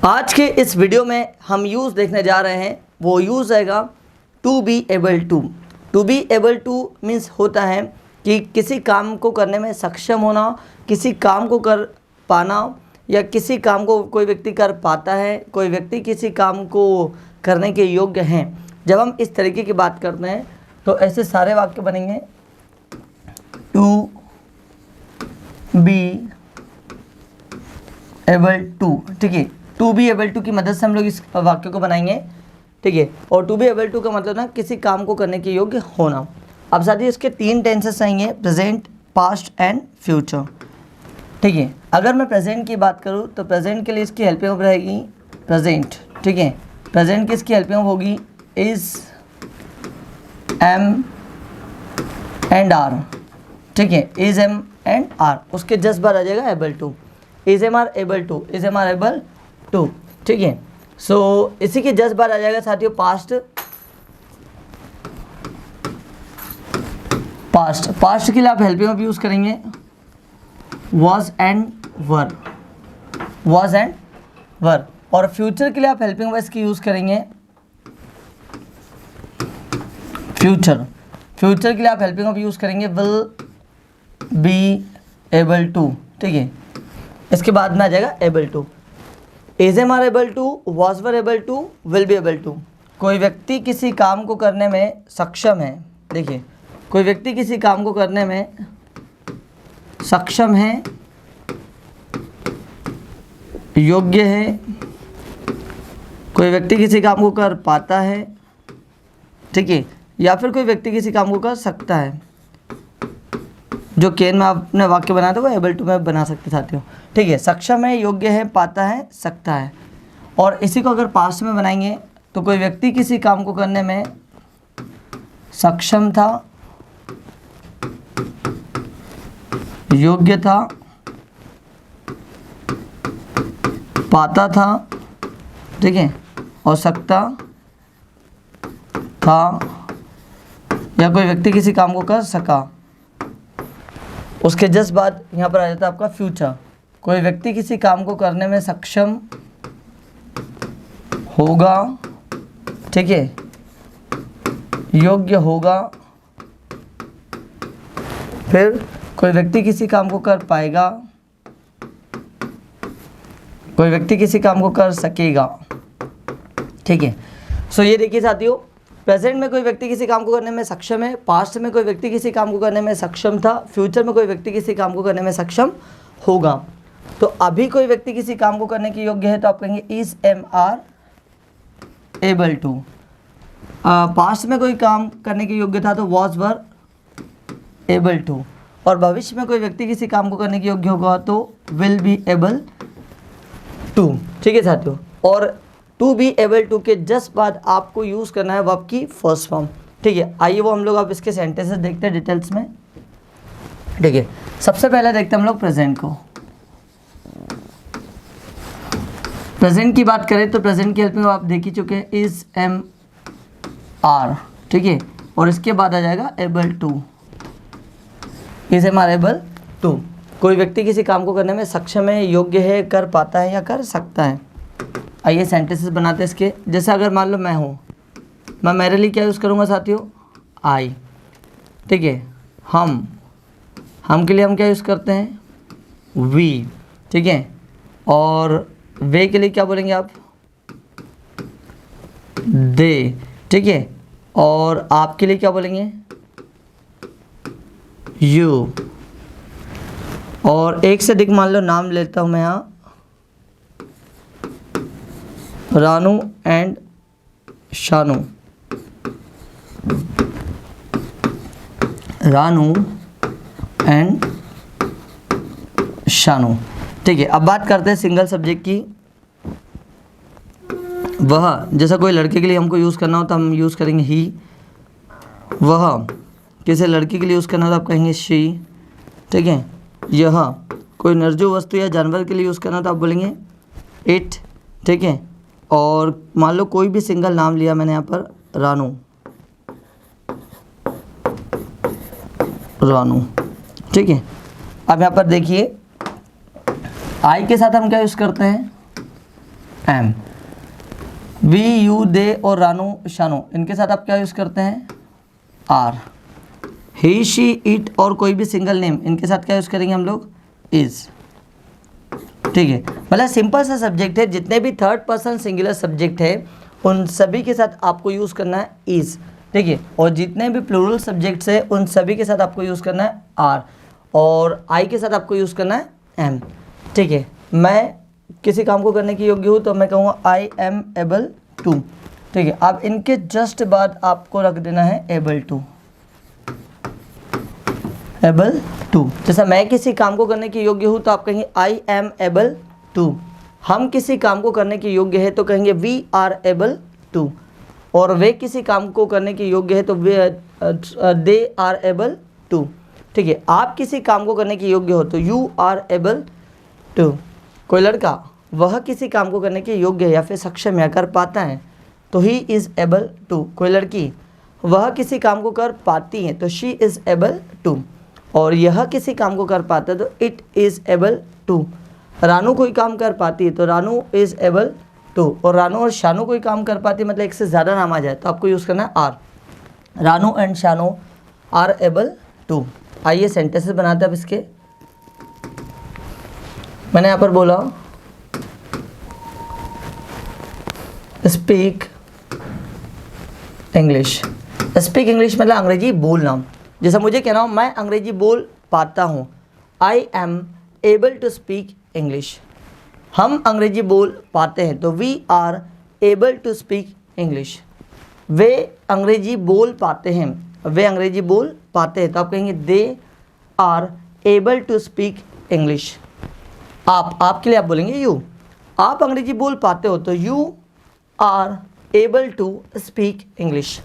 आज के इस वीडियो में हम यूज़ देखने जा रहे हैं, वो यूज़ आएगा to be able to. To be able to means होता है कि किसी काम को करने में सक्षम होना, किसी काम को कर पाना, या किसी काम को कोई व्यक्ति कर पाता है, कोई व्यक्ति किसी काम को करने के योग्य हैं। जब हम इस तरीके की बात करते हैं तो ऐसे सारे वाक्य बनेंगे, टू बी एबल टू। ठीक है, टू बी एबल टू की मदद से हम लोग इस वाक्य को बनाएंगे। ठीक है, और टू बी एबल टू का मतलब ना किसी काम को करने के योग्य होना। अब साथ ही इसके तीन टेंसेस आएंगे, प्रेजेंट, पास्ट एंड फ्यूचर। ठीक है, अगर मैं प्रेजेंट की बात करूँ तो प्रेजेंट के लिए इसकी हेल्पिंग वर्ब रहेगी प्रेजेंट। ठीक है, प्रेजेंट की इसकी हेल्पिंग वर्ब होगी इज, एम एंड आर। ठीक है, इज, एम एंड आर, उसके जस्ट बाद आ जाएगा able to. Is am are able to, is am are able to. ठीक है, सो इसी के जस्ट बाद आ जाएगा साथियों पास्ट। पास्ट के लिए आप हेल्पिंग वर्ब यूज करेंगे was and were, was and were. और फ्यूचर के लिए आप हेल्पिंग वर्ब की यूज करेंगे फ्यूचर। फ्यूचर के लिए आप हेल्पिंग वर्ब यूज करेंगे विल बी एबल टू। ठीक है, इसके बाद में आ जाएगा able to. Is am are able to, was were able to, will be able to. कोई व्यक्ति किसी काम को करने में सक्षम है। देखिए, कोई व्यक्ति किसी काम को करने में सक्षम है, योग्य है, कोई व्यक्ति किसी काम को कर पाता है। ठीक है, या फिर कोई व्यक्ति किसी काम को कर सकता है। जो केन में आपने वाक्य बनाया था वो एबल टू में बना सकते साथियों। ठीक है, सक्षम है, योग्य है, पाता है, सकता है। और इसी को अगर पास्ट में बनाएंगे तो कोई व्यक्ति किसी काम को करने में सक्षम था, योग्य था, पाता था, ठीक है, और सकता था, या कोई व्यक्ति किसी काम को कर सका। उसके जस्ट बाद यहाँ पर आ जाता है आपका फ्यूचर। कोई व्यक्ति किसी काम को करने में सक्षम होगा, ठीक है, योग्य होगा, फिर कोई व्यक्ति किसी काम को कर पाएगा, कोई व्यक्ति किसी काम को कर सकेगा। ठीक है, सो ये देखिए साथियों, प्रेजेंट में कोई व्यक्ति किसी काम को करने में सक्षम है, पास्ट में कोई व्यक्ति किसी काम को करने में सक्षम था, फ्यूचर में कोई व्यक्ति किसी काम को करने में सक्षम होगा। तो अभी कोई व्यक्ति किसी काम को करने के योग्य है तो आप कहेंगे is am are able to. Past में कोई काम करने के योग्य था तो वॉज वर एबल टू। और भविष्य में कोई व्यक्ति किसी काम को करने के योग्य होगा तो विल बी एबल टू। ठीक है साथियों, और टू बी एबल टू के जस्ट बाद आपको यूज़ करना है वर्ब की फर्स्ट फॉर्म। ठीक है, आइए वो हम लोग अब इसके सेंटेंसेस देखते हैं डिटेल्स में। ठीक है, सबसे पहले देखते हैं हम लोग प्रेजेंट को। प्रेजेंट की बात करें तो प्रेजेंट की हेल्प में आप देख ही चुके हैं, इज, एम, आर। ठीक है, और इसके बाद आ जाएगा able to, is, am, are able to. कोई व्यक्ति किसी काम को करने में सक्षम है, योग्य है, कर पाता है या कर सकता है। आइए सेंटेंसेस बनाते हैं इसके। जैसे अगर मान लो मैं हूँ, मैं मेरे लिए क्या यूज़ करूँगा साथियों, आई। ठीक है, हम के लिए हम क्या यूज़ करते हैं, वी। ठीक है, और वे के लिए क्या बोलेंगे आप, दे। ठीक है, और आपके लिए क्या बोलेंगे, यू। और एक से अधिक मान लो नाम लेता हूँ मैं यहाँ, रानू एंड शानू, रानू एंड शानू। ठीक है, अब बात करते हैं सिंगल सब्जेक्ट की। वह, जैसा कोई लड़के के लिए हमको यूज़ करना हो तो हम यूज़ करेंगे ही। वह, किसी लड़की के लिए यूज़ करना हो तो आप कहेंगे शी। ठीक है, यह, कोई निर्जीव वस्तु या जानवर के लिए यूज़ करना हो तो आप बोलेंगे इट। ठीक है, और मान लो कोई भी सिंगल नाम लिया मैंने यहाँ पर, रानू, रानू। ठीक है, अब यहाँ पर देखिए, आई के साथ हम क्या यूज़ करते हैं, एम। वी, यू, दे और रानू, शानू, इनके साथ आप क्या यूज़ करते हैं? आर। ही, शी, इट और कोई भी सिंगल नेम, इनके साथ क्या यूज़ करेंगे हम लोग? इज़। ठीक है, मतलब सिंपल सा सब्जेक्ट है, जितने भी थर्ड पर्सन सिंगुलर सब्जेक्ट है उन सभी के साथ आपको यूज़ करना है इज़। ठीक है, और जितने भी प्लूरल सब्जेक्ट्स है उन सभी के साथ आपको यूज़ करना है आर, और आई के साथ आपको यूज़ करना है एम। ठीक है, मैं किसी काम को करने के योग्य हूँ तो मैं कहूँगा आई एम एबल टू। ठीक है, अब इनके जस्ट बाद आपको रख देना है एबल टू। एबल टू, जैसा मैं किसी काम को करने के योग्य हूँ तो आप कहेंगे आई एम एबल टू। हम किसी काम को करने के योग्य है तो कहेंगे वी आर एबल टू, और वे किसी काम को करने के योग्य है तो दे आर एबल टू। ठीक है, आप किसी काम को करने के योग्य हो तो यू आर एबल टू। कोई लड़का वह किसी काम को करने के योग्य है या फिर सक्षम है, कर पाता है तो ही इज़ एबल टू। कोई लड़की वह किसी काम को कर पाती है तो शी इज़ एबल टू, और यह किसी काम को कर पाता है तो it is able to. Ranu कोई काम कर पाती है तो रानू इज़ एबल टू, और रानू और शानू कोई काम कर पाती है मतलब एक से ज़्यादा नाम आ जाए तो आपको यूज़ करना है are. Ranu and Shanu are able to. आइए सेंटेंसेस बनाते हैं अब इसके। मैंने यहाँ पर बोला स्पीक इंग्लिश। स्पीक इंग्लिश मतलब अंग्रेजी बोलना। जैसा मुझे कहना हो मैं अंग्रेजी बोल पाता हूँ, I am able to speak English. हम अंग्रेजी बोल पाते हैं तो we are able to speak English. वे अंग्रेजी बोल पाते हैं, वे अंग्रेजी बोल पाते हैं तो आप कहेंगे they are able to speak English. आपके लिए आप बोलेंगे यू। आप अंग्रेजी बोल पाते हो तो you are able to speak English.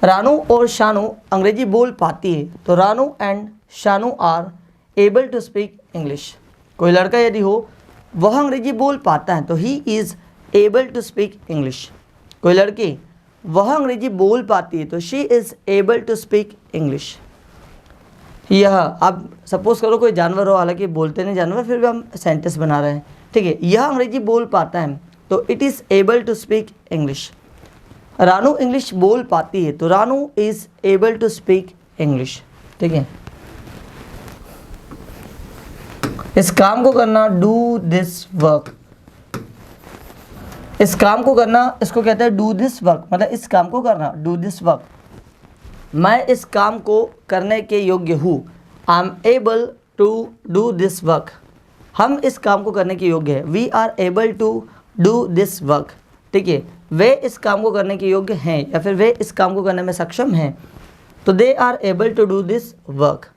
Ranu और शानू अंग्रेजी बोल पाती है तो Ranu and Shanu are able to speak English. कोई लड़का यदि हो वह अंग्रेजी बोल पाता है तो he is able to speak English. कोई लड़की वह अंग्रेजी बोल पाती है तो she is able to speak English. यह अब सपोज करो कोई जानवर हो, हालांकि बोलते नहीं जानवर, फिर भी हम सेंटेंस बना रहे हैं। ठीक है, यह अंग्रेजी बोल पाता है तो it is able to speak English. Ranu English बोल पाती है तो Ranu is able to speak English. ठीक है, इस काम को करना, डू दिस वर्क। इस काम को करना इसको कहते हैं डू दिस वर्क, मतलब इस काम को करना, डू दिस वर्क। मैं इस काम को करने के योग्य हूँ, I am able to do this work. हम इस काम को करने के योग्य हैं, we are able to do this work. ठीक है, वे इस काम को करने के योग्य हैं या फिर वे इस काम को करने में सक्षम हैं तो they are able to do this work.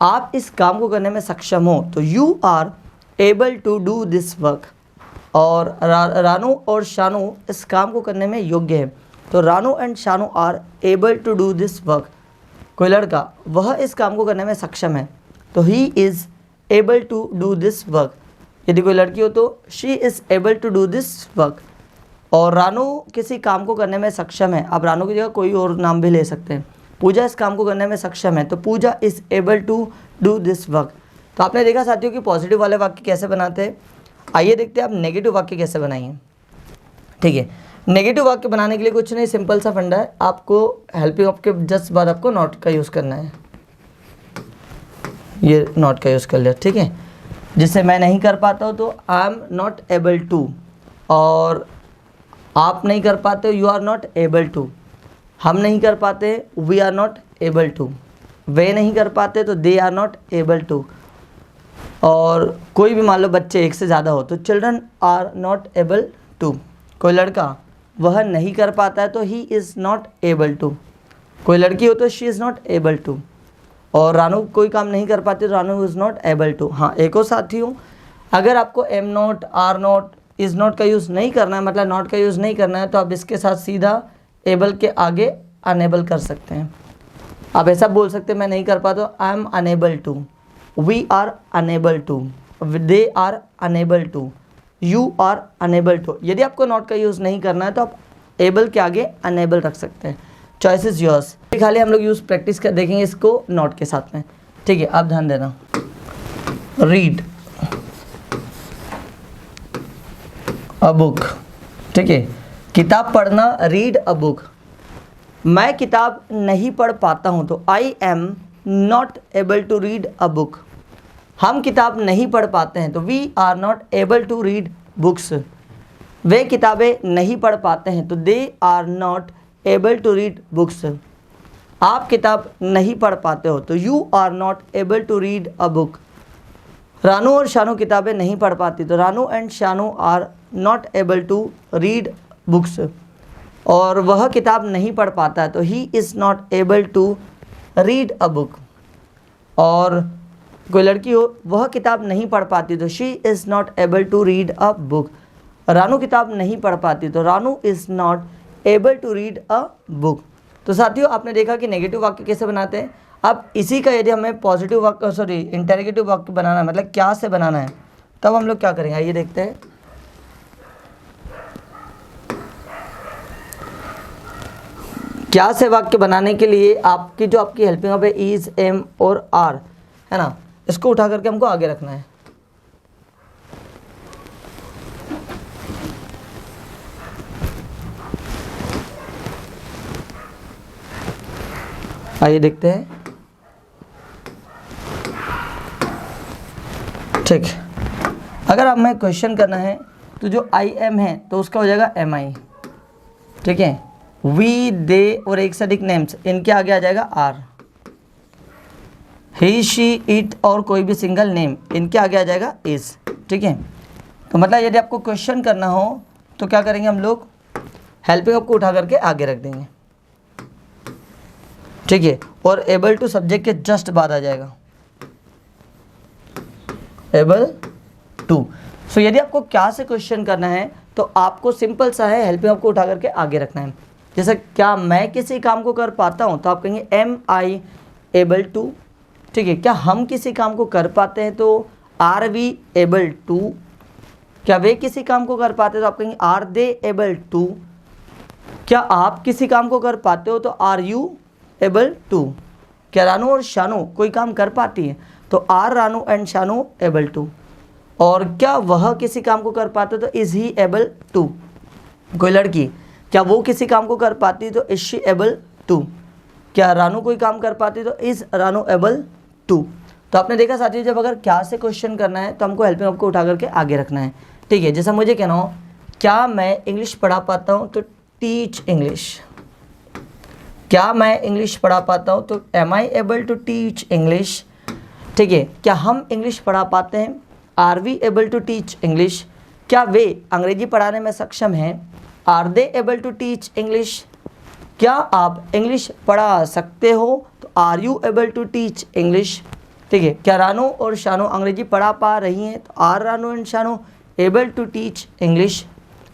आप इस काम को करने में सक्षम हो तो you are able to do this work. और रानू और शानू इस काम को करने में योग्य है तो Ranu and Shanu are able to do this work. कोई लड़का वह इस काम को करने में सक्षम है तो he is able to do this work. यदि कोई लड़की हो तो she is able to do this work. और रानू किसी काम को करने में सक्षम है, आप रानू की जगह कोई और नाम भी ले सकते हैं। पूजा इस काम को करने में सक्षम है तो Pooja is able to do this work. तो आपने देखा साथियों कि पॉजिटिव वाले वाक्य कैसे बनाते हैं। आइए देखते हैं आप नेगेटिव वाक्य कैसे बनाएंगे। ठीक है, नेगेटिव वाक्य बनाने के लिए कुछ नहीं, सिंपल सा फंडा है। आपको हेल्पिंग ऑफ के जस्ट बाद आपको नॉट का यूज़ करना है। ये नॉट का यूज़ कर लिया। ठीक है, जिससे मैं नहीं कर पाता हूँ तो I am not able to, और आप नहीं कर पाते हो you are not able to. हम नहीं कर पाते we are not able to. वे नहीं कर पाते तो they are not able to. और कोई भी मान लो बच्चे एक से ज़्यादा हो तो children are not able to. कोई लड़का वह नहीं कर पाता है तो he is not able to. कोई लड़की हो तो she is not able to. और रानू कोई काम नहीं कर पाती तो Ranu is not able to. हाँ, एक और साथी हूँ, अगर आपको am not, are not, is not का यूज़ नहीं करना है, मतलब नॉट का यूज़ नहीं करना है, तो आप इसके साथ सीधा एबल के आगे अनेबल कर सकते हैं। आप ऐसा बोल सकते हैं मैं नहीं कर पाता, I am unable to, we are unable to, they are unable to, you are unable to. यदि आपको नॉट का यूज़ नहीं करना है तो आप एबल के आगे अनेबल रख सकते हैं। Choice is yours. खाली हम लोग यूज़ प्रैक्टिस कर देखेंगे इसको नॉट के साथ में। ठीक है, आप ध्यान देना। रीड, अ बुक, ठीक है। किताब पढ़ना, रीड अ बुक। मैं किताब नहीं पढ़ पाता हूँ तो I am not able to read a book. हम किताब नहीं पढ़ पाते हैं तो we are not able to read books. वे किताबें नहीं पढ़ पाते हैं तो they are not able to read books. आप किताब नहीं पढ़ पाते हो तो you are not able to read a book. Ranu और शानू किताबें नहीं पढ़ पाती तो Ranu and Shanu are not able to read books. और वह किताब नहीं पढ़ पाता है तो he is not able to read a book. और कोई लड़की हो, वह किताब नहीं पढ़ पाती तो she is not able to read a book. Ranu किताब नहीं पढ़ पाती तो Ranu is not able to read a book. तो साथियों, आपने देखा कि नेगेटिव वाक्य कैसे बनाते हैं। अब इसी का यदि हमें पॉजिटिव वाक्य इंटरोगेटिव वाक्य बनाना है, मतलब क्या से बनाना है, तब हम लोग क्या करेंगे, आइए देखते हैं। क्या से वाक्य बनाने के लिए आपकी जो आपकी हेल्पिंग वर्ब है इज, एम और आर, है ना, इसको उठा करके हमको आगे रखना है। आइए देखते हैं। ठीक, अगर हमें क्वेश्चन करना है तो जो आई एम है तो उसका हो जाएगा एम आई, ठीक है। वी, दे और एक से अधिक नेम्स, इनके आगे आ जाएगा आर। ही, शी, इट और कोई भी सिंगल नेम, इनके आगे आ जाएगा इज, ठीक है। तो मतलब यदि आपको क्वेश्चन करना हो तो क्या करेंगे हम लोग, हेल्पिंग वर्ब को उठा करके आगे रख देंगे, ठीक है। और एबल टू सब्जेक्ट के जस्ट बाद आ जाएगा एबल टू। सो यदि आपको क्या से क्वेश्चन करना है तो आपको सिंपल सा है, हेल्पिंग वर्ब को उठा करके आगे रखना है। जैसे क्या मैं किसी काम को कर पाता हूं तो आप कहेंगे एम आई एबल टू, ठीक है। क्या हम किसी काम को कर पाते हैं तो आर वी एबल टू। क्या वे किसी काम को कर पाते हैं तो आप कहेंगे आर दे एबल टू। क्या आप किसी काम को कर पाते हो तो आर यू एबल टू। क्या रानू और शानू कोई काम कर पाती है तो are Ranu and Shanu able to. और क्या वह किसी काम को कर पाते तो इज़ ही एबल टू। कोई लड़की, क्या वो किसी काम को कर पाती तो इज शी एबल टू। क्या रानू कोई काम कर पाती तो इज़ रानू एबल टू। तो आपने देखा साथियों, जब अगर क्या से क्वेश्चन करना है तो हमको हेल्पिंग वर्ब को उठा करके आगे रखना है, ठीक है। जैसा मुझे कहना हो क्या मैं इंग्लिश पढ़ा पाता हूँ तो टीच इंग्लिश। क्या मैं इंग्लिश पढ़ा पाता हूँ तो am I able to teach English, ठीक है। क्या हम इंग्लिश पढ़ा पाते हैं, are we able to teach English. क्या वे अंग्रेजी पढ़ाने में सक्षम हैं, are they able to teach English. क्या आप इंग्लिश पढ़ा सकते हो तो are you able to teach English, ठीक है। क्या रानू और शानू अंग्रेजी पढ़ा पा रही हैं तो are Ranu and Shanu able to teach English,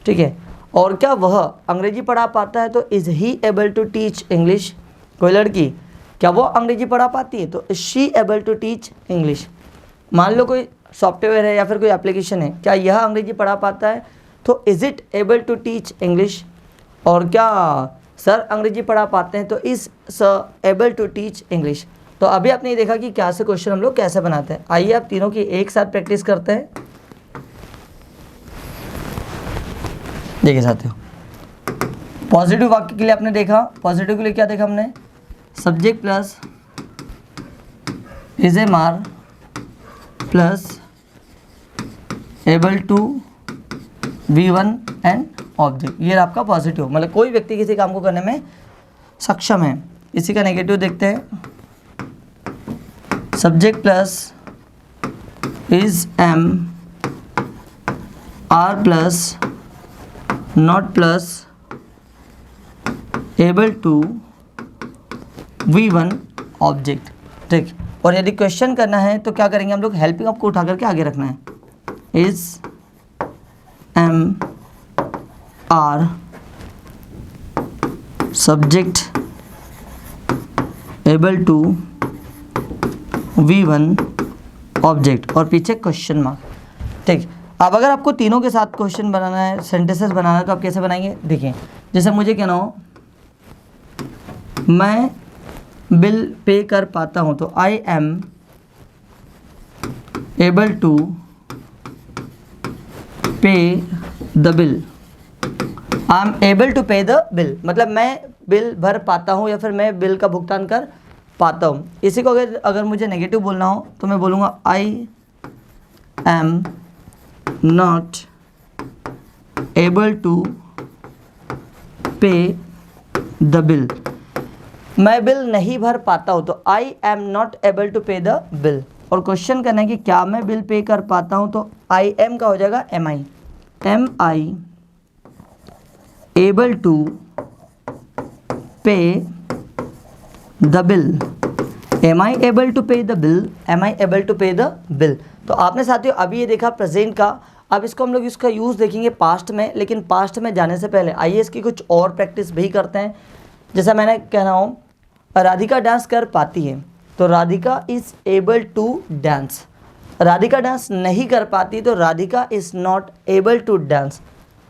ठीक है। और क्या वह अंग्रेजी पढ़ा पाता है तो is he able to teach English. कोई लड़की, क्या वो अंग्रेजी पढ़ा पाती है तो is she able to teach English. मान लो कोई सॉफ्टवेयर है या फिर कोई एप्लीकेशन है, क्या यह अंग्रेजी पढ़ा पाता है तो is it able to teach English. और क्या सर अंग्रेजी पढ़ा पाते हैं तो is sir able to teach English. तो अभी आपने ये देखा कि क्या से क्वेश्चन हम लोग कैसे बनाते हैं। आइए आप तीनों की एक साथ प्रैक्टिस करते हैं। देखिए साथियों, पॉजिटिव वाक्य के लिए आपने देखा, पॉजिटिव के लिए क्या देखा हमने, subject plus is am are plus able to V one and object. ये आपका पॉजिटिव, मतलब कोई व्यक्ति किसी काम को करने में सक्षम है। इसी का नेगेटिव देखते हैं, subject plus is am are plus not plus able to V one object, ठीक। और यदि क्वेश्चन करना है तो क्या करेंगे हम लोग, हेल्पिंग वर्ब को उठा करके आगे रखना है, is am are subject able to V one object और पीछे क्वेश्चन मार्क, ठीक। अब अगर आपको तीनों के साथ क्वेश्चन बनाना है, सेंटेंसेस बनाना है तो आप कैसे बनाएंगे, देखिए। जैसे मुझे कहना हो मैं बिल पे कर पाता हूँ तो I am able to pay the bill, I am able to pay the bill, मतलब मैं बिल भर पाता हूँ या फिर मैं बिल का भुगतान कर पाता हूँ। इसी को अगर मुझे नेगेटिव बोलना हो तो मैं बोलूँगा I am not able to pay the bill, मैं बिल नहीं भर पाता हूँ, तो I am not able to pay the bill. और क्वेश्चन करना है कि क्या मैं बिल पे कर पाता हूँ, तो आई एम का हो जाएगा am I able to pay the bill, am I able to pay the bill, am I able to pay the bill. तो आपने साथियों अभी ये देखा प्रेजेंट का, अब इसको हम लोग इसका यूज़ देखेंगे पास्ट में, लेकिन पास्ट में जाने से पहले आइए इसकी कुछ और प्रैक्टिस भी करते हैं। जैसा मैंने कह रहा हूँ राधिका डांस कर पाती है, तो Radhika is able to dance, Radhika dance नहीं कर पाती तो Radhika is not able to dance.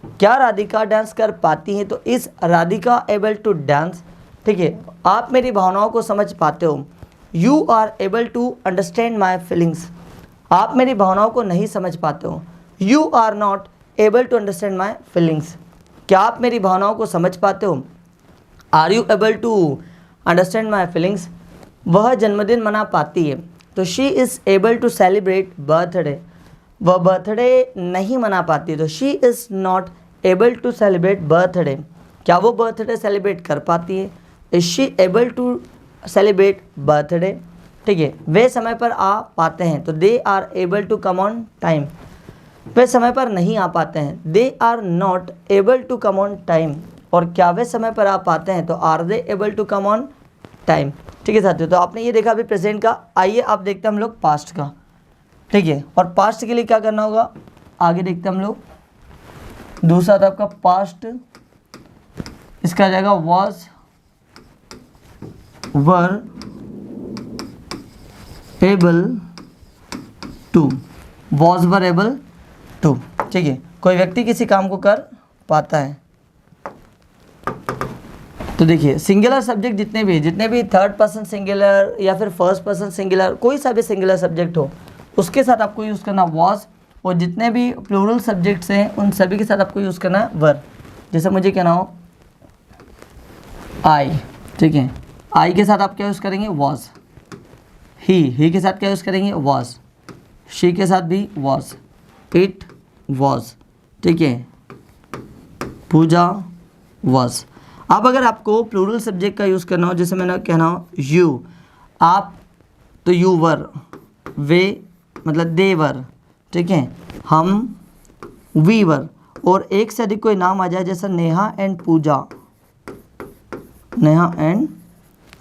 क्या राधिका डांस कर पाती हैं, तो is Radhika able to dance. ठीक है, आप मेरी भावनाओं को समझ पाते हो, you are able to understand my feelings, आप मेरी भावनाओं को नहीं समझ पाते हो, you are not able to understand my feelings. क्या आप मेरी भावनाओं को समझ पाते हो, are you able to understand my feelings. वह जन्मदिन मना पाती है, तो she is able to celebrate birthday, वह बर्थडे नहीं मना पाती, तो she is not able to celebrate birthday. क्या वो बर्थडे सेलिब्रेट कर पाती है, is she able to celebrate birthday. ठीक है, वे समय पर आ पाते हैं, तो they are able to come on time, वे समय पर नहीं आ पाते हैं, they are not able to come on time. और क्या वे समय पर आ पाते हैं, तो are they able to come on time. ठीक है साथियों, तो आपने ये देखा अभी प्रेजेंट का, आइए आप देखते हैं हम लोग पास्ट का। ठीक है, और पास्ट के लिए क्या करना होगा आगे देखते हैं हम लोग। दूसरा था आपका पास्ट, इसका आ जाएगा was were able to, was were able to. ठीक है, कोई व्यक्ति किसी काम को कर पाता है, तो देखिए सिंगुलर सब्जेक्ट जितने भी थर्ड पर्सन सिंगुलर या फिर फर्स्ट पर्सन सिंगुलर, कोई सा भी सिंगुलर सब्जेक्ट हो उसके साथ आपको यूज़ करना वॉज, और जितने भी प्लूरल सब्जेक्ट्स हैं उन सभी के साथ आपको यूज़ करना है वर। जैसे मुझे कहना हो आई, ठीक है, आई के साथ आप क्या यूज़ करेंगे वॉज, ही के साथ क्या यूज़ करेंगे वॉज, शी के साथ भी वॉज, इट वॉज, ठीक है, पूजा वॉज। अब अगर आपको प्लूरल सब्जेक्ट का यूज़ करना हो, जैसे मैंने कहना हो यू, आप, तो यू वर, वे मतलब दे वर, ठीक है, हम वी वर, और एक से अधिक कोई नाम आ जाए जैसा नेहा एंड पूजा, नेहा एंड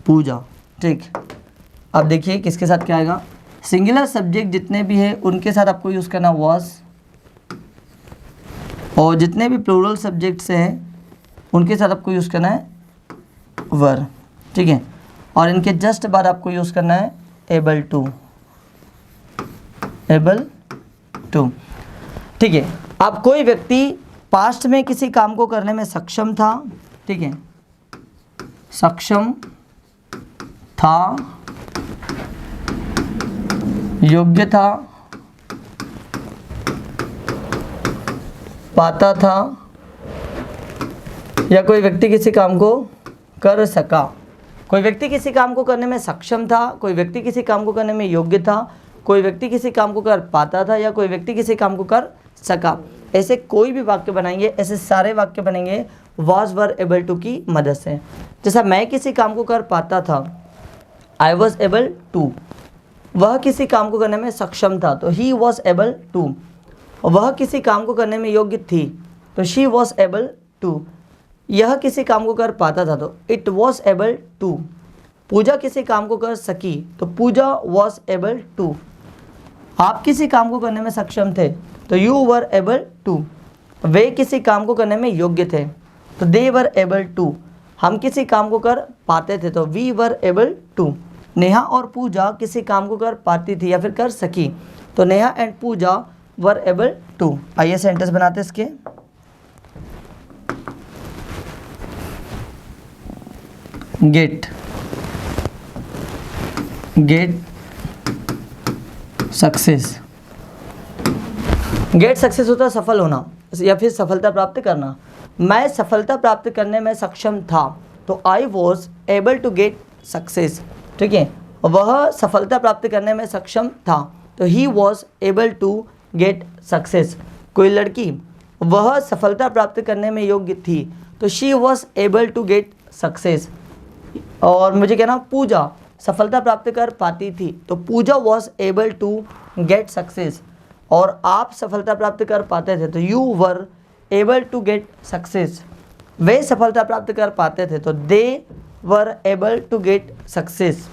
पूजा। ठीक, अब देखिए किसके साथ क्या आएगा, सिंगुलर सब्जेक्ट जितने भी हैं उनके साथ आपको यूज़ करना वॉज, और जितने भी प्लूरल सब्जेक्ट्स हैं उनके साथ आपको यूज़ करना है वर। ठीक है, और इनके जस्ट बाद आपको यूज़ करना है एबल टू, एबल टू। ठीक है, अब कोई व्यक्ति पास्ट में किसी काम को करने में सक्षम था, ठीक है, सक्षम था, योग्य था, पाता था, या कोई व्यक्ति किसी काम को कर सका। कोई व्यक्ति किसी काम को करने में सक्षम था, कोई व्यक्ति किसी काम को करने में योग्य था, कोई व्यक्ति किसी काम को कर पाता था, या कोई व्यक्ति किसी काम को कर सका। ऐसे कोई भी वाक्य बनाएंगे, ऐसे सारे वाक्य बनेंगे वॉज वर एबल टू की मदद से। जैसा मैं किसी काम को कर पाता था, आई वॉज एबल टू, वह किसी काम को करने में सक्षम था, तो ही वॉज एबल टू, वह किसी काम को करने में योग्य थी, तो शी वॉज एबल टू, यह किसी काम को कर पाता था, तो इट वॉज एबल टू, पूजा किसी काम को कर सकी, तो पूजा वॉज एबल टू, आप किसी काम को करने में सक्षम थे, तो यू वर एबल टू, वे किसी काम को करने में योग्य थे, तो दे वर एबल टू, हम किसी काम को कर पाते थे, तो we were able to. Neha और पूजा किसी काम को कर पाती थी या फिर कर सकी, तो Neha and Pooja were able to. आइए सेंटेंस बनाते हैं इसके। गेट सक्सेस, गेट सक्सेस होता है सफल होना, या फिर सफलता प्राप्त करना, मैं सफलता प्राप्त करने में सक्षम था, तो I was able to get success. ठीक है, वह सफलता प्राप्त करने में सक्षम था, तो he was able to get success. कोई लड़की वह सफलता प्राप्त करने में योग्य थी, तो she was able to get success. और मुझे कहना पूजा सफलता प्राप्त कर पाती थी, तो Pooja was able to get success. और आप सफलता प्राप्त कर पाते थे, तो you were able to get success. वे सफलता प्राप्त कर पाते थे, तो they were able to get success.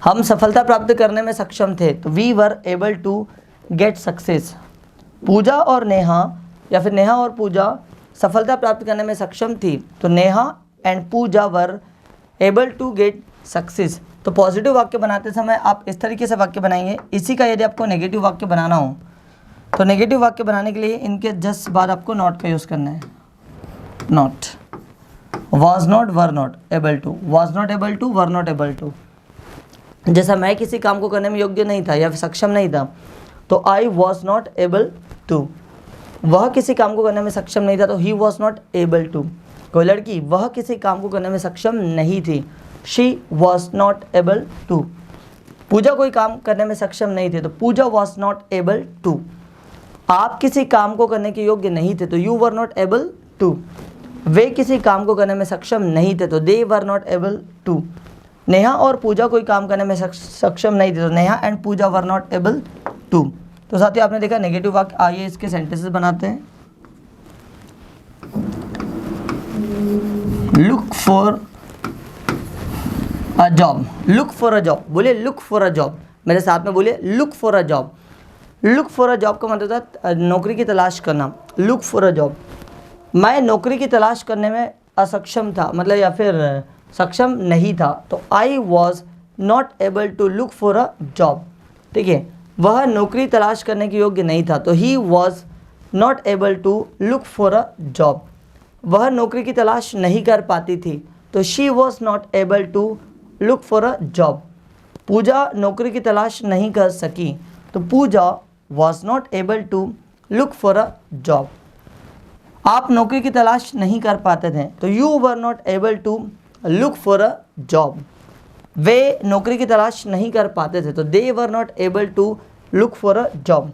हम सफलता प्राप्त करने में सक्षम थे, तो we were able to get success. Pooja और नेहा या फिर नेहा और पूजा सफलता प्राप्त करने में सक्षम थी, तो Neha and Pooja were able to get success. तो पॉजिटिव वाक्य बनाते समय आप इस तरीके से वाक्य बनाएंगे। इसी का यदि आपको नेगेटिव वाक्य बनाना हो, तो नेगेटिव वाक्य बनाने के लिए इनके जस्ट बाद आपको नॉट का यूज़ करना है। Not, was not, were not able to, was not able to, were not able to. जैसा मैं किसी काम को करने में योग्य नहीं था या फिर सक्षम नहीं था, तो I was not able to. वह किसी काम को करने में सक्षम नहीं था, तो he was not able to. कोई लड़की वह किसी काम को करने में सक्षम नहीं थी, she was not able to. Pooja कोई काम करने में सक्षम नहीं थे, तो Pooja was not able to. आप किसी काम को करने के योग्य नहीं थे, तो you were not able to. वे किसी काम को करने में सक्षम नहीं थे, तो they were not able to. Neha और पूजा कोई काम करने में सक्षम नहीं थे, तो Neha and Pooja were not able to. तो साथियों आपने देखा नेगेटिव वाक्य। आइए इसके सेंटेंसेस बनाते हैं। Look for a job, look for a job, बोलिए लुक फॉर अ जॉब, मेरे साथ में बोलिए look for a job. Look for a job का मतलब था नौकरी की तलाश करना। लुक फॉर अ जॉब, मैं नौकरी की तलाश करने में असक्षम था, मतलब या फिर सक्षम नहीं था, तो I was not able to look for a job. ठीक है, वह नौकरी तलाश करने के योग्य नहीं था, तो he was not able to look for a job. वह नौकरी की तलाश नहीं कर पाती थी, तो she was not able to look for a job. Pooja नौकरी की तलाश नहीं कर सकी, तो Pooja was not able to look for a job. आप नौकरी की तलाश नहीं कर पाते थे, तो you were not able to look for a job. वे नौकरी की तलाश नहीं कर पाते थे, तो they were not able to look for a job.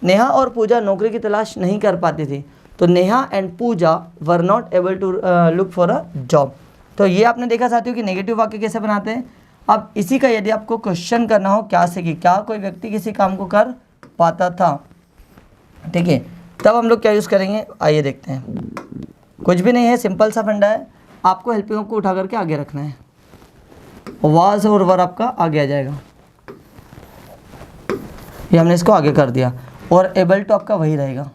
Neha और पूजा नौकरी की तलाश नहीं कर पाती थी, तो Neha and Pooja were not able to look for a job. तो ये आपने देखा साथियों कि नेगेटिव वाक्य कैसे बनाते हैं। अब इसी का यदि आपको क्वेश्चन करना हो क्या से कि क्या कोई व्यक्ति किसी काम को कर पाता था, ठीक है, तब हम लोग क्या यूज़ करेंगे, आइए देखते हैं। कुछ भी नहीं है, सिंपल सा फंडा है। आपको हेल्पिंग को उठा करके आगे रखना है, वाज और वर आपका आगे आ जाएगा। ये हमने इसको आगे कर दिया, और एबल टू आपका वही रहेगा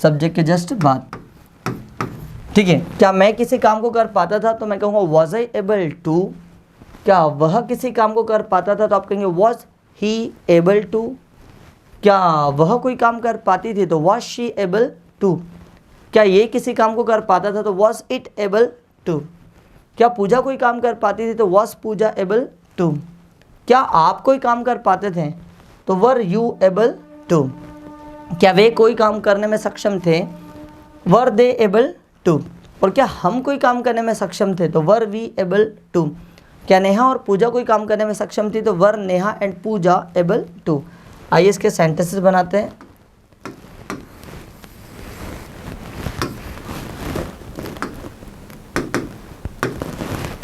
सब्जेक्ट के जस्ट बाद। ठीक है, क्या मैं किसी काम को कर पाता था, तो मैं कहूँगा वॉज आई एबल टू। क्या वह किसी काम को कर पाता था, तो आप कहेंगे वॉज ही एबल टू। क्या वह कोई काम कर पाती थी, तो वॉज शी एबल टू। क्या ये किसी काम को कर पाता था, तो वॉज इट एबल टू। क्या पूजा कोई काम कर पाती थी, तो वॉज पूजा एबल टू। क्या आप कोई काम कर पाते थे, तो वर यू एबल टू। क्या वे कोई काम करने में सक्षम थे, वर दे एबल टू। और क्या हम कोई काम करने में सक्षम थे, तो वर वी एबल टू। क्या नेहा और पूजा कोई काम करने में सक्षम थी, तो were Neha and Pooja able to. आइए इसके सेंटेंसेस बनाते हैं।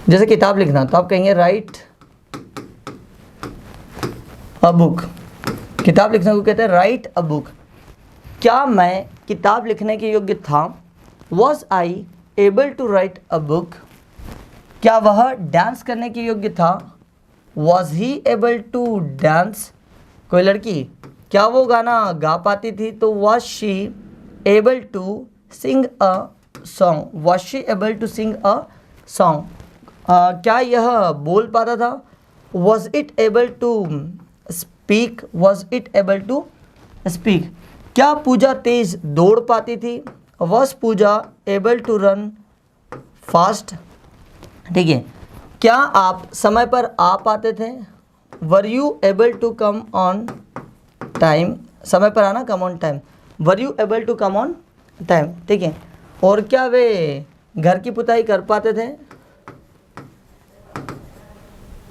जैसे किताब लिखना, तो आप कहेंगे राइट अ बुक। किताब लिखने को कहते हैं राइट अ बुक। क्या मैं किताब लिखने के योग्य था, was I able to write a book. क्या वह डांस करने के योग्य था, was he able to dance. कोई लड़की क्या वो गाना गा पाती थी, तो was she able to sing a song. Was she able to sing a song. क्या यह बोल पाता था, was it able to speak. Was it able to speak. क्या पूजा तेज दौड़ पाती थी, was Pooja able to run fast. ठीक है, क्या आप समय पर आ पाते थे, were you able to come on time. समय पर आना, come on time. Were you able to come on time, ठीक है। और क्या वे घर की पुताई कर पाते थे,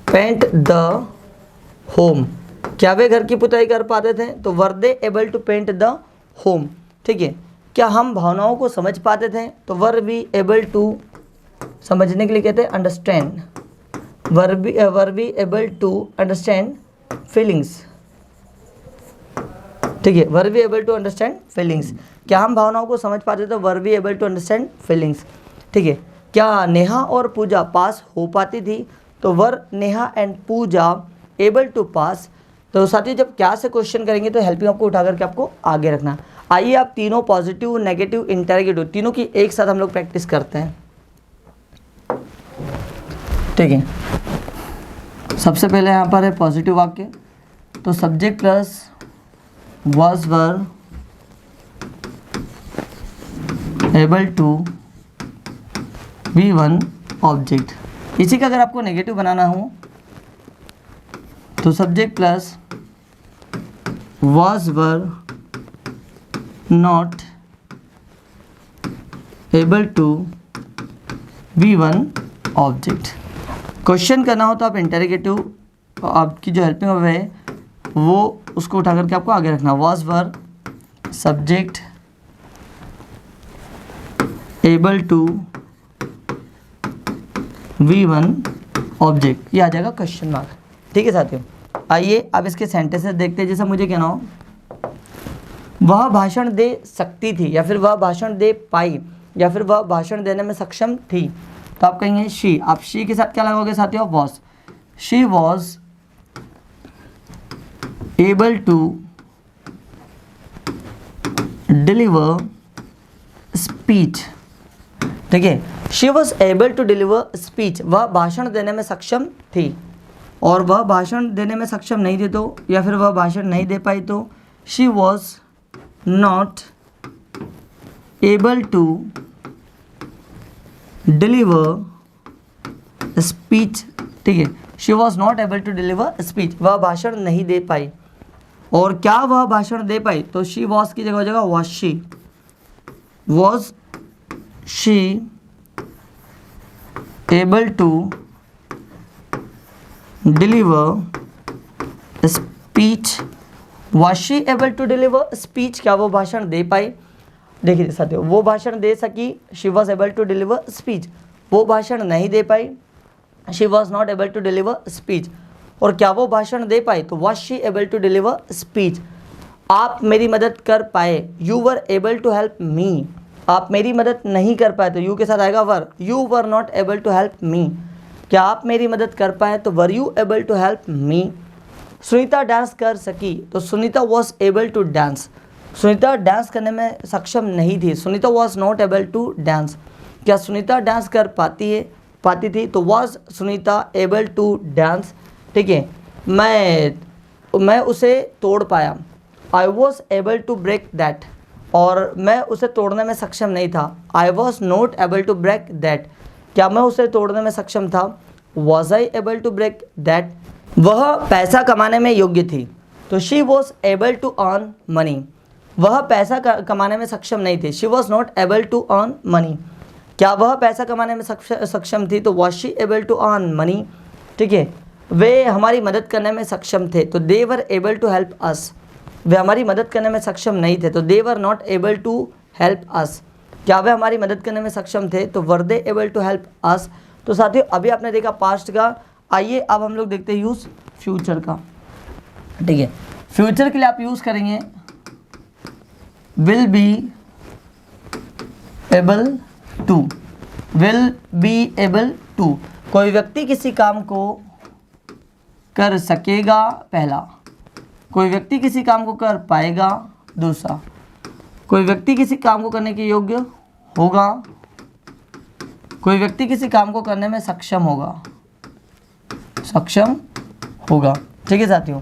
पेंट द होम, क्या वे घर की पुताई कर पाते थे, तो were they able to paint the home, ठीक है। क्या हम भावनाओं को समझ पाते थे, तो वर वी एबल टू, समझने के लिए कहते हैं understand, were we able to understand feelings, ठीक है, were we able to understand feelings. क्या हम भावनाओं को समझ पाते थे, were we able to understand feelings, ठीक है। क्या नेहा और पूजा पास हो पाती थी, तो were Neha and Pooja able to pass. तो साथियों जब क्या से क्वेश्चन करेंगे तो हेल्पिंग आपको उठा करके आपको आगे रखना। आइए आप तीनों पॉजिटिव, नेगेटिव, इंटरोगेटिव तीनों की एक साथ हम लोग प्रैक्टिस करते हैं, ठीक है। सबसे पहले यहाँ पर है पॉजिटिव वाक्य, तो subject plus was were able to be one object। इसी का अगर आपको नेगेटिव बनाना हो तो subject plus was were not able to be one object। Question करना हो तो आप इंटरोगेटिव, आपकी जो हेल्पिंग वर्ब है वो उसको उठा करके आपको आगे रखना। was were subject able to V one object, ये आ जाएगा क्वेश्चन मार्क, ठीक है साथियों। आइए अब इसके सेंटेंसेस देखते हैं। जैसा मुझे कहना हो वह भाषण दे सकती थी, या फिर वह भाषण दे पाई, या फिर वह भाषण देने में सक्षम थी, तो आप कहेंगे शी। आप शी के साथ क्या लगाओगे साथियों, was. She was able to deliver speech, ठीक है। she was able to deliver speech, वह भाषण देने में सक्षम थी, और वह भाषण देने में सक्षम नहीं थे तो, या फिर वह भाषण नहीं दे पाई तो she was not able to deliver speech, ठीक है। she was not able to deliver speech, वह भाषण नहीं दे पाई। और क्या वह भाषण दे पाई, तो शी वॉज की जगह हो जाएगा was she. Was she able to deliver speech, was she able to deliver speech, क्या वो भाषण दे पाई। देखिए साथियों, वो भाषण दे सकी, she was able to deliver speech, वो भाषण नहीं दे पाई, she was not able to deliver speech. और क्या वो भाषण दे पाई, तो was she able to deliver speech. आप मेरी मदद कर पाए, you were able to help me, आप मेरी मदद नहीं कर पाए तो यू के साथ आएगा were, you were not able to help me. क्या आप मेरी मदद कर पाए, तो were you able to help me. Sunita dance कर सकी, तो Sunita was able to dance, Sunita dance करने में सक्षम नहीं थी, Sunita was not able to dance. क्या सुनीता डांस कर पाती थी, तो was Sunita able to dance, ठीक है। मैं उसे तोड़ पाया, I was able to break that, और मैं उसे तोड़ने में सक्षम नहीं था, I was not able to break that. क्या मैं उसे तोड़ने में सक्षम था, was I able to break that. वह पैसा कमाने में योग्य थी, तो she was able to earn money, वह पैसा कमाने में सक्षम नहीं थी, she was not able to earn money. क्या वह पैसा कमाने में सक्षम थी, तो was she able to earn money, ठीक है। वे हमारी मदद करने में सक्षम थे, तो they were able to help us, वे हमारी मदद करने में सक्षम नहीं थे, तो they were not able to help us. क्या वे हमारी मदद करने में सक्षम थे, तो were they able to help us. तो साथियों अभी आपने देखा पास्ट का, आइए अब हम लोग देखते हैं यूज़ फ्यूचर का, ठीक है। फ्यूचर के लिए आप यूज़ करेंगे will be able to, will be able to. कोई व्यक्ति किसी काम को कर सकेगा, पहला। कोई व्यक्ति किसी काम को कर पाएगा, दूसरा। कोई व्यक्ति किसी काम को करने के योग्य होगा, कोई व्यक्ति किसी काम को करने में सक्षम होगा, ठीक है साथियों।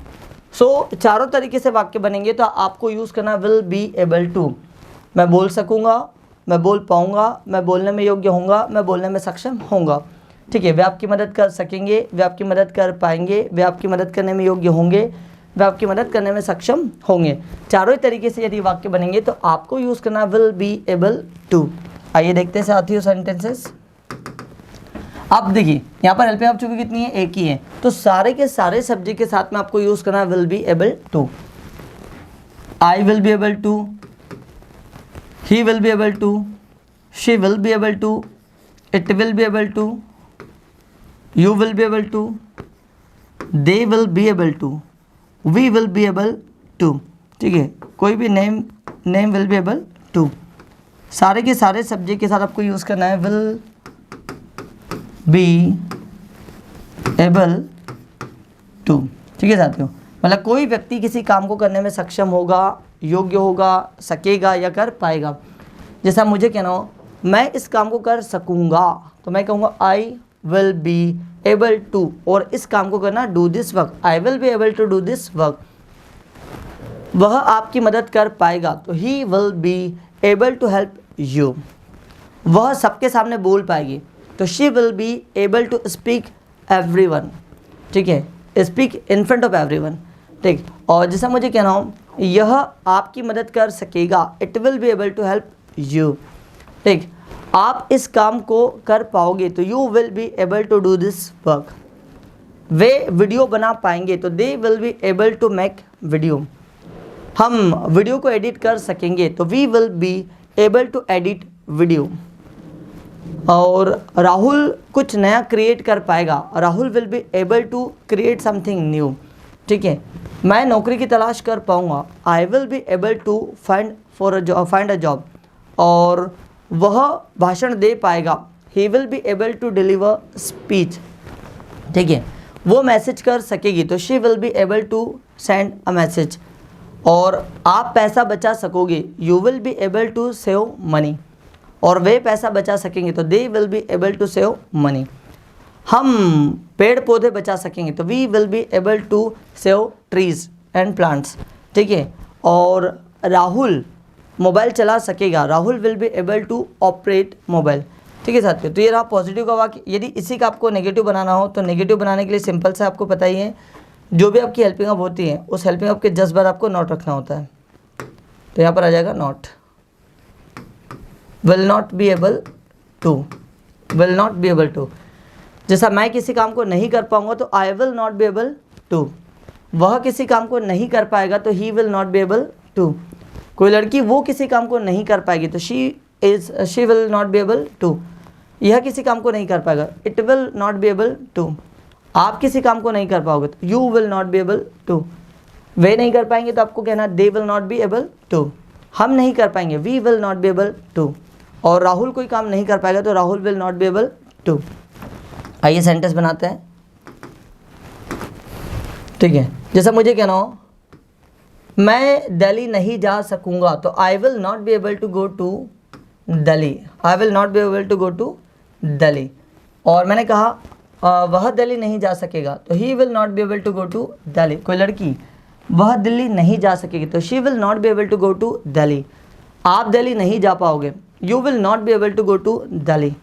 सो चारों तरीके से वाक्य बनेंगे, तो आपको यूज़ करना विल बी एबल टू। मैं बोल सकूँगा, मैं बोल पाऊँगा, मैं बोलने में योग्य होऊंगा, मैं बोलने में सक्षम होऊंगा, ठीक है। वे आपकी मदद कर सकेंगे, वे आपकी मदद कर पाएंगे, वे आपकी मदद करने में योग्य होंगे, वे आपकी मदद करने में सक्षम होंगे। चारों ही तरीके से यदि वाक्य बनेंगे तो आपको यूज़ करना विल बी एबल टू। आइए देखते हैं साथियों सेंटेंसेस। अब देखिए यहाँ पर हेल्पिंग वर्ब चूंकि कितनी है, एक ही है, तो सारे के सारे सब्जेक्ट के साथ में आपको यूज़ करना will be able to. I will be able to, he will be able to, she will be able to, it will be able to, you will be able to, they will be able to, we will be able to. ठीक है, कोई भी name will be able to, सारे के सारे subject के साथ आपको यूज़ करना है विल बी एबल टू। ठीक है साथियों, मतलब कोई व्यक्ति किसी काम को करने में सक्षम होगा, योग्य होगा, सकेगा या कर पाएगा। जैसा मुझे कहना हो मैं इस काम को कर सकूँगा, तो मैं कहूँगा I will be able to, और इस काम को करना do this work, I will be able to do this work. वह आपकी मदद कर पाएगा, तो he will be able to help you. वह सबके सामने बोल पाएगी, तो she will be able to speak everyone. ठीक है, speak in front of everyone. ठीक, और जैसा मुझे कहना हो यह आपकी मदद कर सकेगा, it will be able to help you. ठीक, आप इस काम को कर पाओगे, तो you will be able to do this work. वे वीडियो बना पाएंगे, तो they will be able to make video. हम वीडियो को एडिट कर सकेंगे, तो we will be able to edit video. और राहुल कुछ नया क्रिएट कर पाएगा, Rahul will be able to create something new. ठीक है, मैं नौकरी की तलाश कर पाऊँगा, I will be able to find a job. और वह भाषण दे पाएगा, he will be able to deliver speech. ठीक है, वो मैसेज कर सकेगी, तो she will be able to send a message. और आप पैसा बचा सकोगे, you will be able to save money. और वे पैसा बचा सकेंगे, तो they will be able to save money. हम पेड़ पौधे बचा सकेंगे, तो we will be able to save trees and plants. ठीक है, और राहुल मोबाइल चला सकेगा, Rahul will be able to operate mobile. ठीक है साथियों, तो ये रहा पॉजिटिव का वाक्य। यदि इसी का आपको नेगेटिव बनाना हो, तो नेगेटिव बनाने के लिए सिंपल से आपको पता ही है, जो भी आपकी हेल्पिंग वर्ब होती है उस हेल्पिंग वर्ब के जस्ट बाद आपको नॉट रखना होता है। तो यहाँ पर आ जाएगा not. Will not be able to, will not be able to. जैसा मैं किसी काम को नहीं कर पाऊंगा, तो I will not be able to. वह किसी काम को नहीं कर पाएगा, तो he will not be able to. कोई लड़की वो किसी काम को नहीं कर पाएगी, तो she will not be able to. यह किसी काम को नहीं कर पाएगा, it will not be able to. आप किसी काम को नहीं कर पाओगे, तो you will not be able to. वे नहीं कर पाएंगे, तो आपको कहना they will not be able to. हम नहीं कर पाएंगे, we will not be able to. और राहुल कोई काम नहीं कर पाएगा, तो Rahul will not be able to. आइए सेंटेंस बनाते हैं। ठीक है, जैसा मुझे कहना हो मैं दिल्ली नहीं जा सकूंगा, तो I will not be able to go to Delhi, I will not be able to go to Delhi. और मैंने कहा वह दिल्ली नहीं जा सकेगा, तो he will not be able to go to Delhi. कोई लड़की वह दिल्ली नहीं जा सकेगी, तो she will not be able to go to Delhi. आप दिल्ली नहीं जा पाओगे, you will not be able to go to Delhi.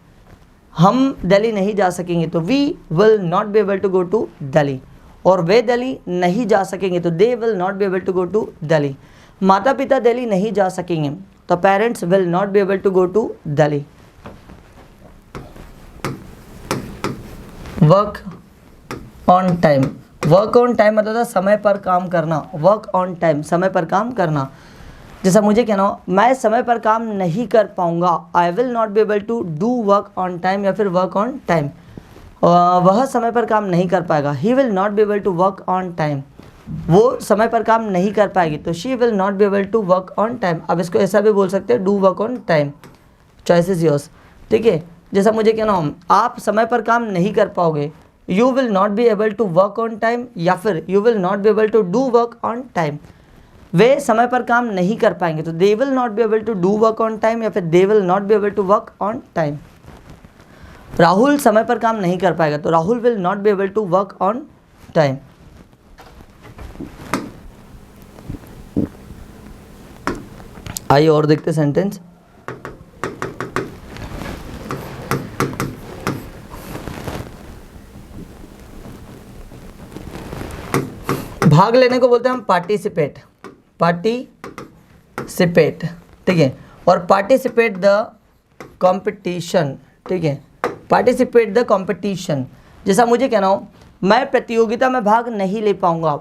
हम दिल्ली नहीं जा सकेंगे, तो we will not be able to go to Delhi. और वे दिल्ली नहीं जा सकेंगे, तो they will not be able to go to Delhi. माता पिता दिल्ली नहीं जा सकेंगे, तो parents will not be able to go to Delhi. Work on time, work on time मतलब था समय पर काम करना। वर्क ऑन टाइम, समय पर काम करना। जैसा मुझे कहना हो मैं समय पर काम नहीं कर पाऊंगा, I will not be able to do work on time, या फिर वर्क ऑन टाइम। वह समय पर काम नहीं कर पाएगा, he will not be able to work on time. वो समय पर काम नहीं कर पाएगी, तो she will not be able to work on time. अब इसको ऐसा भी बोल सकते हैं, do work on time. Choice is yours. ठीक है, जैसा मुझे कहना हो आप समय पर काम नहीं कर पाओगे, you will not be able to work on time, या फिर you will not be able to do work on time. वे समय पर काम नहीं कर पाएंगे, तो they will not be able to do work on time, या फिर they will not be able to work on time. Rahul समय पर काम नहीं कर पाएगा, तो Rahul will not be able to work on time. आइए और देखते सेंटेंस। भाग लेने को बोलते हैं हम पार्टिसिपेट, पार्टिसिपेट, ठीक है, और पार्टिसिपेट द कंपटीशन, ठीक है, पार्टिसिपेट द कंपटीशन। जैसा मुझे कहना हो मैं प्रतियोगिता में भाग नहीं ले पाऊंगा,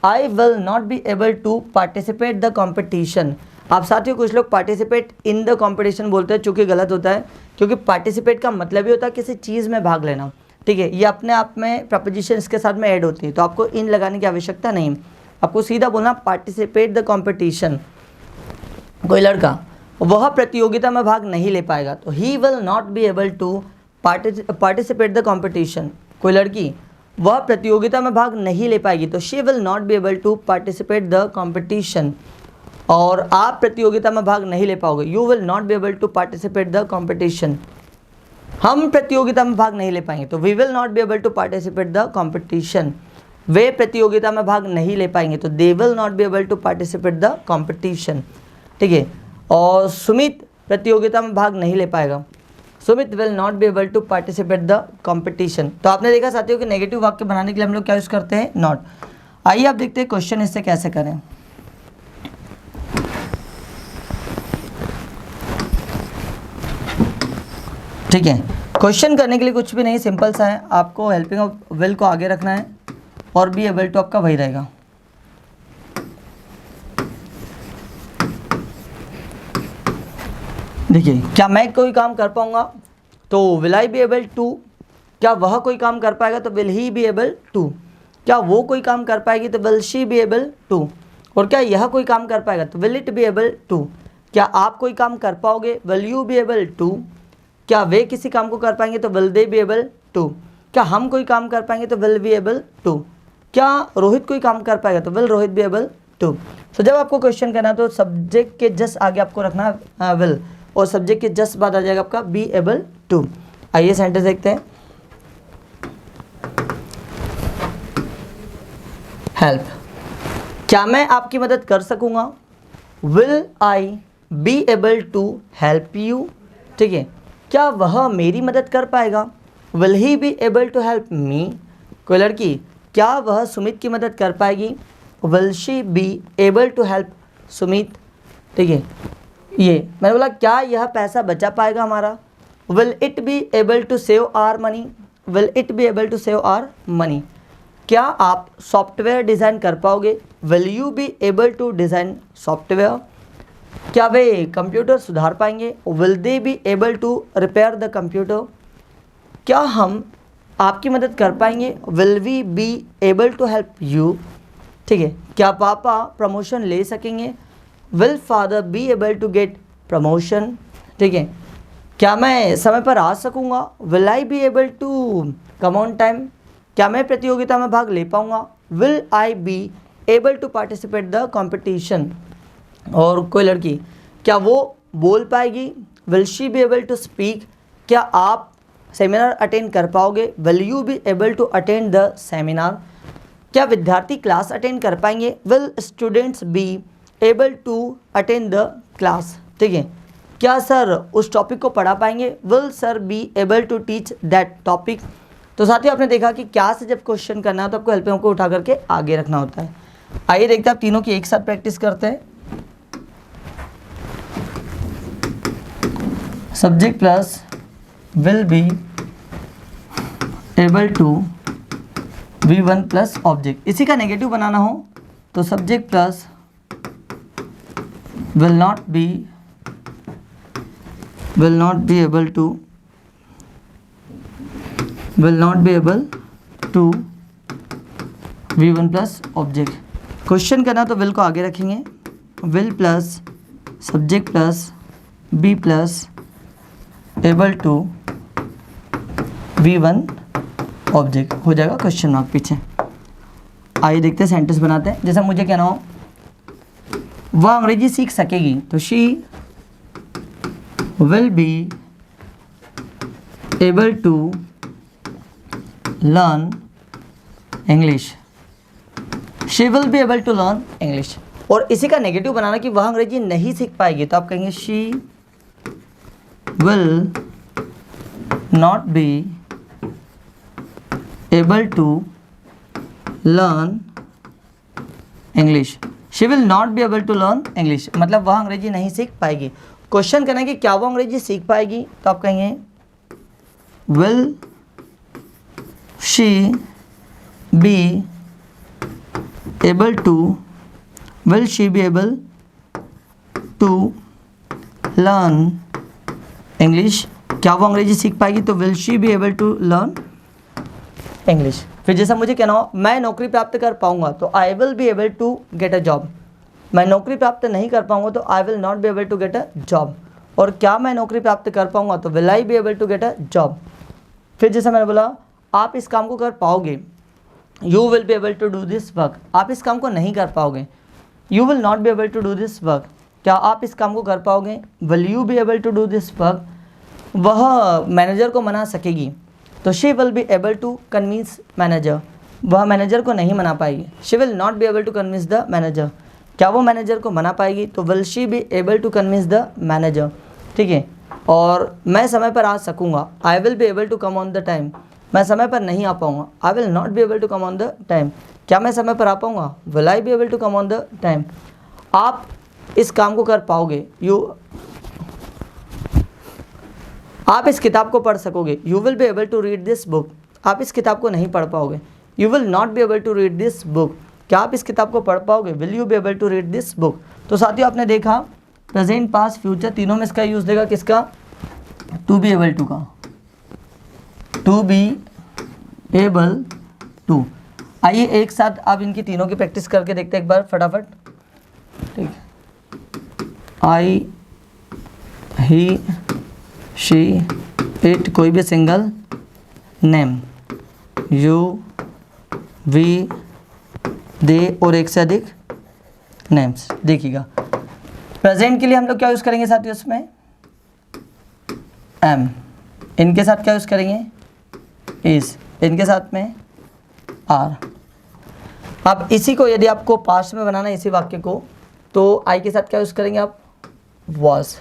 I will not be able to participate the competition. आप साथियों कुछ लोग पार्टिसिपेट इन द कंपटीशन बोलते हैं, चूँकि गलत होता है, क्योंकि पार्टिसिपेट का मतलब ही होता है किसी चीज़ में भाग लेना, ठीक है। ये अपने आप में प्रपोजिशन इसके साथ में ऐड होती है, तो आपको इन लगाने की आवश्यकता नहीं, आपको सीधा बोलना पार्टिसिपेट द कंपटीशन। कोई लड़का वह प्रतियोगिता में भाग नहीं ले पाएगा, तो he will not be able to participate the competition. कोई लड़की वह प्रतियोगिता में भाग नहीं ले पाएगी, तो she will not be able to participate the competition. और आप प्रतियोगिता में भाग नहीं ले पाओगे, you will not be able to participate the competition. हम प्रतियोगिता में भाग नहीं ले पाएंगे, तो we will not be able to participate the competition. वे प्रतियोगिता में भाग नहीं ले पाएंगे, तो they will not be able to participate the competition, ठीक है। और सुमित प्रतियोगिता में भाग नहीं ले पाएगा, Sumit will not be able to participate the competition. तो आपने देखा साथियों कि नेगेटिव वाक्य बनाने के लिए हम लोग क्या यूज़ करते हैं, नॉट। आइए आप देखते हैं क्वेश्चन इससे कैसे करें। ठीक है, क्वेश्चन करने के लिए कुछ भी नहीं, सिंपल सा है, आपको हेल्पिंग ऑफ विल को आगे रखना है और बी एबल टू आपका वही रहेगा। देखिए, क्या मैं कोई काम कर पाऊंगा, तो will I be able to. क्या वह कोई काम कर पाएगा, तो will he be able to. क्या वो कोई काम कर पाएगी, तो will she be able to. और क्या यह कोई काम कर पाएगा, तो will it be able to. क्या आप कोई काम कर पाओगे, will you be able to. क्या वे किसी काम को कर पाएंगे, तो will they be able to. क्या हम कोई काम कर पाएंगे, तो विल बी एबल टू। क्या रोहित कोई काम कर पाएगा, तो will Rohit be able to. तो जब आपको क्वेश्चन करना है तो सब्जेक्ट के जस्ट आगे आपको रखना है विल, और सब्जेक्ट के जस्ट बाद आ जाएगा आपका बी एबल टू। आइए सेंटेंस देखते हैं। हेल्प, क्या मैं आपकी मदद कर सकूंगा, will I be able to help you, ठीक है। क्या वह मेरी मदद कर पाएगा, will he be able to help me. कोई लड़की, क्या वह सुमित की मदद कर पाएगी, will she be able to help Sumit, ठीक है। ये मैंने बोला, क्या यह पैसा बचा पाएगा हमारा, will it be able to save our money, will it be able to save our money. क्या आप सॉफ्टवेयर डिज़ाइन कर पाओगे, will you be able to design software. क्या वे कंप्यूटर सुधार पाएंगे, will they be able to repair the computer. क्या हम आपकी मदद कर पाएंगे, will we be able to help you, ठीक है। क्या पापा प्रमोशन ले सकेंगे, will father be able to get promotion, ठीक है। क्या मैं समय पर आ सकूंगा, will I be able to come on time. क्या मैं प्रतियोगिता में भाग ले पाऊंगा, will I be able to participate the competition. और कोई लड़की, क्या वो बोल पाएगी, will she be able to speak. क्या आप सेमिनार अटेंड कर पाओगे, will you be able to attend the seminar. क्या विद्यार्थी क्लास अटेंड कर पाएंगे, will students B able to attend the class, ठीक है। क्या सर उस टॉपिक को पढ़ा पाएंगे, will sir be able to teach that topic. तो साथियों आपने देखा कि क्या से जब क्वेश्चन करना है तो आपको हेल्पिंग को उठा करके आगे रखना होता है। आइए देखते हैं आप तीनों की एक साथ प्रैक्टिस करते हैं। Subject plus will be able to V1 plus object. इसी का नेगेटिव बनाना हो तो subject plus will not be able to V1 plus object. Question करना तो विल को आगे रखेंगे, will plus subject plus be plus able to V1 object हो जाएगा क्वेश्चन मार्क पीछे। आइए देखते हैं सेंटेंस बनाते हैं। जैसा मुझे कहना हो वह अंग्रेजी सीख सकेगी, तो she will be able to learn English, she will be able to learn English. और इसी का नेगेटिव बनाना कि वह अंग्रेजी नहीं सीख पाएगी, तो आप कहेंगे she will not be able to learn English. She will not be able to learn English, मतलब वह अंग्रेजी नहीं सीख पाएगी। क्वेश्चन करना है कि क्या वो अंग्रेजी सीख पाएगी, तो आप कहेंगे will she be able to, will she be able to learn English, क्या वो अंग्रेजी सीख पाएगी, तो will she be able to learn English. फिर जैसा मुझे कहना हो मैं नौकरी प्राप्त कर पाऊंगा, तो I will be able to get a job. मैं नौकरी प्राप्त नहीं कर पाऊंगा तो I will not be able to get a job. और क्या मैं नौकरी प्राप्त कर पाऊंगा, तो will I be able to get a job. फिर जैसा मैंने बोला आप इस काम को कर पाओगे, you will be able to do this work, आप इस काम को नहीं कर पाओगे, you will not be able to do this work, क्या आप इस काम को कर पाओगे, will you be able to do this work. वह मैनेजर को मना सकेगी, तो she will be able to convince manager, वह मैनेजर को नहीं मना पाएगी, she will not be able to convince the manager, क्या वो मैनेजर को मना पाएगी, तो will she be able to convince the manager. ठीक है। और मैं समय पर आ सकूँगा, I will be able to come on the time, मैं समय पर नहीं आ पाऊँगा, I will not be able to come on the time, क्या मैं समय पर आ पाऊँगा, will I be able to come on the time. आप इस काम को कर पाओगे, आप इस किताब को पढ़ सकोगे, you will be able to read this book, आप इस किताब को नहीं पढ़ पाओगे, you will not be able to read this book, क्या आप इस किताब को पढ़ पाओगे, will you be able to read this book. तो साथियों आपने देखा प्रेजेंट पास्ट फ्यूचर तीनों में इसका यूज़ देगा किसका, टू बी एबल टू का, टू बी एबल टू। आइए एक साथ आप इनकी तीनों की प्रैक्टिस करके देखते हैं एक बार फटाफट। ठीक है, आई, ही, शी, इट, कोई भी सिंगल नेम, यू, वी, दे और एक से अधिक नेम्स। देखिएगा प्रेजेंट के लिए हम लोग क्या यूज़ करेंगे साथियों, इसमें एम, इनके साथ क्या यूज़ करेंगे, इस, इनके साथ में आर। अब इसी को यदि आपको पास्ट में बनाना है इसी वाक्य को, तो आई के साथ क्या यूज़ करेंगे आप, वॉज,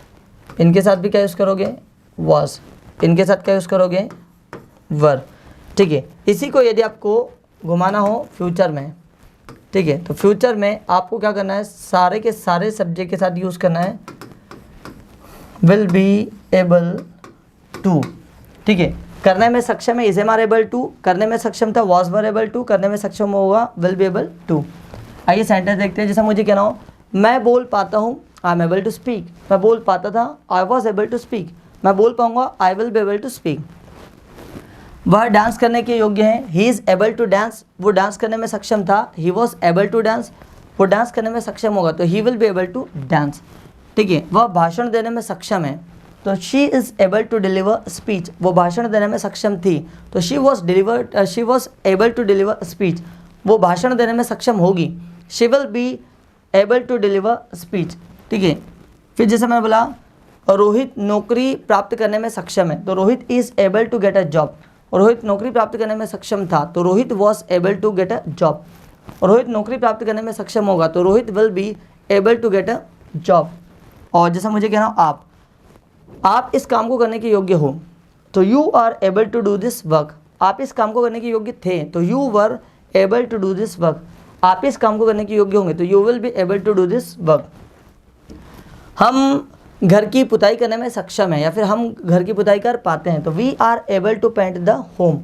इनके साथ भी क्या यूज़ करोगे, वॉज, इनके साथ क्या यूज़ करोगे, वर। ठीक है। इसी को यदि आपको घुमाना हो फ्यूचर में, ठीक है, तो फ्यूचर में आपको क्या करना है, सारे के सारे सब्जेक्ट के साथ यूज़ करना है विल बी एबल टू। ठीक है, करने में सक्षम है, is am are able to, करने में सक्षम था वॉज वर एबल टू, करने में सक्षम होगा विल बी एबल टू। आइए सेंटेंस देखते हैं। जैसा मुझे कहना हो मैं बोल पाता हूँ, I am able to speak, मैं बोल पाता था, I was able to speak, मैं बोल पाऊंगा, I will be able to speak. वह डांस करने के योग्य है, he is able to dance, वो डांस करने में सक्षम था, he was able to dance, वो डांस करने में सक्षम होगा, तो he will be able to dance. ठीक है। वह भाषण देने में सक्षम है, तो she is able to deliver speech, वो भाषण देने में सक्षम थी, तो she was able to deliver speech, वो भाषण देने में सक्षम होगी, she will be able to deliver speech. ठीक है। फिर जैसे मैंने बोला रोहित नौकरी प्राप्त करने में सक्षम है, तो Rohit is able to get a job, Rohit नौकरी प्राप्त करने में सक्षम था, तो Rohit was able to get a job. Rohit नौकरी प्राप्त करने में सक्षम होगा, तो Rohit will be able to get a job. और जैसा मुझे कहना आप इस काम को करने के योग्य हो, तो you are able to do this work, आप इस काम को करने के योग्य थे, तो you were able to do this work, आप इस काम को करने के योग्य होंगे, तो you will be able to do this work. हम घर की पुताई करने में सक्षम है, या फिर हम घर की पुताई कर पाते हैं, तो we are able to paint the home,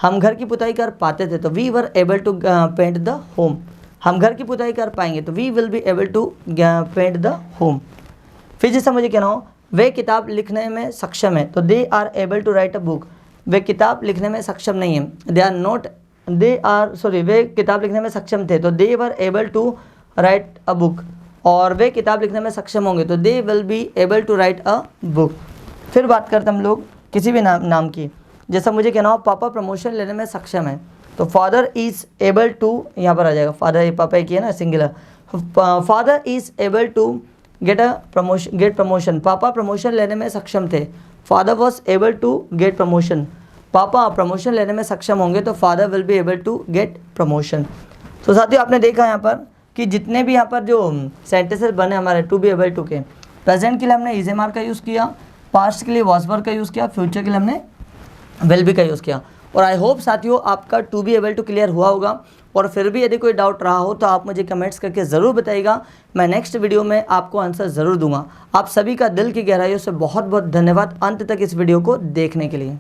हम घर की पुताई कर पाते थे, तो we were able to paint the home. हम घर की पुताई कर पाएंगे, तो we will be able to paint the home. फिर जैसा मुझे कहना हो वे किताब लिखने में सक्षम है, तो they are able to write a book, वे किताब लिखने में सक्षम नहीं है, वे किताब लिखने में सक्षम थे, तो they were able to write a book. और वे किताब लिखने में सक्षम होंगे, तो they will be able to write a book. फिर बात करते हम लोग किसी भी नाम की। जैसा मुझे कहना हो पापा प्रमोशन लेने में सक्षम है, तो फादर इज़ एबल टू, यहाँ पर आ जाएगा फादर, पापा एक ही है ना singular, father is able to get promotion, पापा प्रमोशन लेने में सक्षम थे, father was able to get promotion, पापा प्रमोशन लेने में सक्षम होंगे, तो father will be able to get promotion. तो साथियों आपने देखा यहाँ पर कि जितने भी यहाँ पर जो सेंटेंसेस बने हमारे टू बी एबल टू के, प्रेजेंट के लिए हमने इज एम आर का यूज़ किया, पास्ट के लिए वॉज वर का यूज़ किया, फ्यूचर के लिए हमने विल बी का यूज़ किया। और आई होप साथियों आपका to be able to clear हुआ होगा। और फिर भी यदि कोई डाउट रहा हो तो आप मुझे कमेंट्स करके ज़रूर बताइएगा। मैं नेक्स्ट वीडियो में आपको आंसर ज़रूर दूंगा। आप सभी का दिल की गहराइयों से बहुत बहुत धन्यवाद अंत तक इस वीडियो को देखने के लिए।